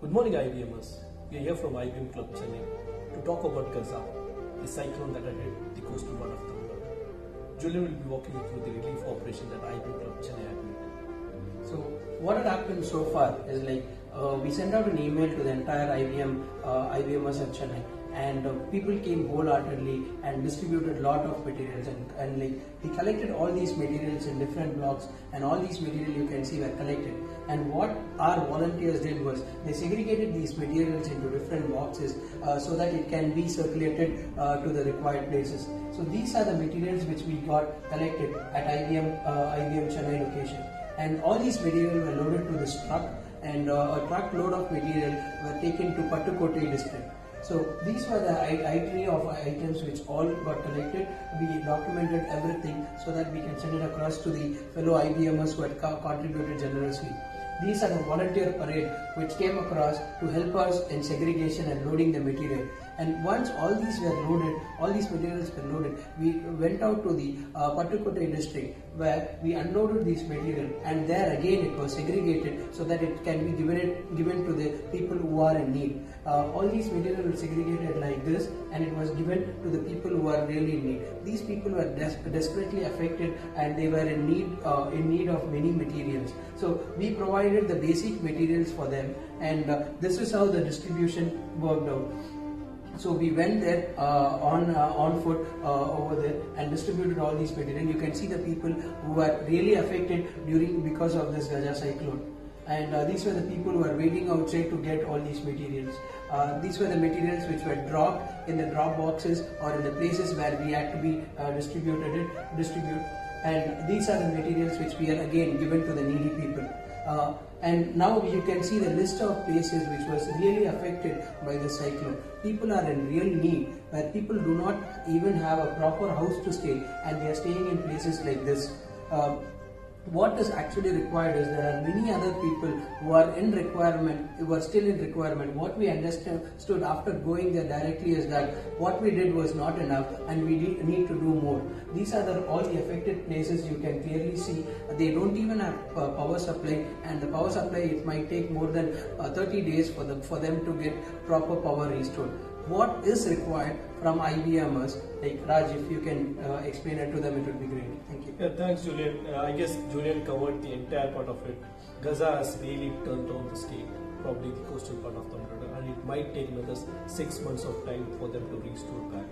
Good morning, IBMers. We are here from IBM Club Chennai to talk about Gaja, the cyclone that had hit the coastal part of Tamil Nadu. Julian will be walking you through the relief operation that IBM Club Chennai had made. So what had happened so far is we sent out an email to the entire IBMers at Chennai, and people came wholeheartedly and distributed a lot of materials, and we collected all these materials in different blocks, and all these materials you can see were collected. And what our volunteers did was they segregated these materials into different boxes so that it can be circulated to the required places. So these are the materials which we got collected at IBM Chennai location, and all these materials were loaded to this truck, and a truckload of material were taken to Pattukotte district. So these were the itinerary of items which all got collected. We documented everything so that we can send it across to the fellow IBMers who had contributed generously. These are the volunteer parade which came across to help us in segregation and loading the material. And once all these were loaded, all these materials were loaded, we went out to the Pattukotte district where we unloaded these material, and there again it was segregated so that it can be given to the people who are in need. All these material were segregated like this, and it was given to the people who are really in need. These people were desperately affected, and they were in need of many materials. So we provided the basic materials for them, and this is how the distribution worked out. So we went there on foot over there and distributed all these material. You can see the people who were really affected because of this Gaja cyclone. And these were the people who were waiting outside to get all these materials. These were the materials which were dropped in the drop boxes or in the places where we had to be distribute. And these are the materials which we are again given to the needy people. And now you can see the list of places which was really affected by the cyclone. People are in real need, where people do not even have a proper house to stay, and they are staying in places like this. What is actually required is there are many other people who are still in requirement. What we understood after going there directly is that what we did was not enough, and we need to do more. These are all the affected places. You can clearly see they don't even have power supply, and the power supply, it might take more than 30 days for them to get proper power restored. What is required from IBMers, like Raj, if you can explain it to them, it would be great. Thank you. Yeah, thanks, Julian. I guess Julian covered the entire part of it. Gaza has really turned down the state, probably the coastal part of Tamil Nadu, and it might take another 6 months of time for them to restore back.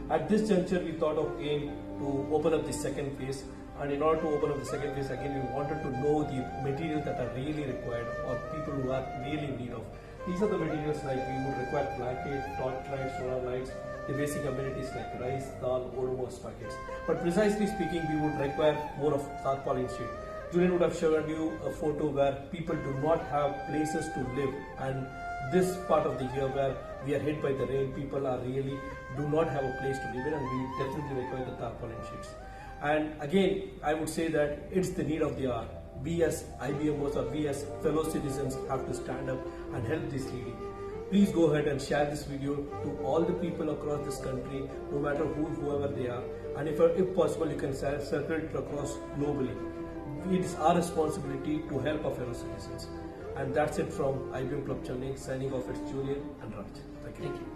At this juncture, we thought of again to open up the second phase, and in order to open up the second phase, again, we wanted to know the materials that are really required or people who are really in need of. These are the materials like we would require blanket, torch lights, solar lights, the basic amenities like rice, dal, Odomos packets. But precisely speaking, we would require more of tarpaulin sheet. Julian would have shown you a photo where people do not have places to live, and this part of the year where we are hit by the rain, people are really do not have a place to live in, and we definitely require the tarpaulin sheets. And again, I would say that it's the need of the hour. We as IBMers or we as fellow citizens have to stand up and help this lady. Please go ahead and share this video to all the people across this country, no matter whoever they are. And if possible, you can circulate it across globally. It is our responsibility to help our fellow citizens. And that's it from IBM Club Chennai. Signing off, it's Julian and Raj. Thank you.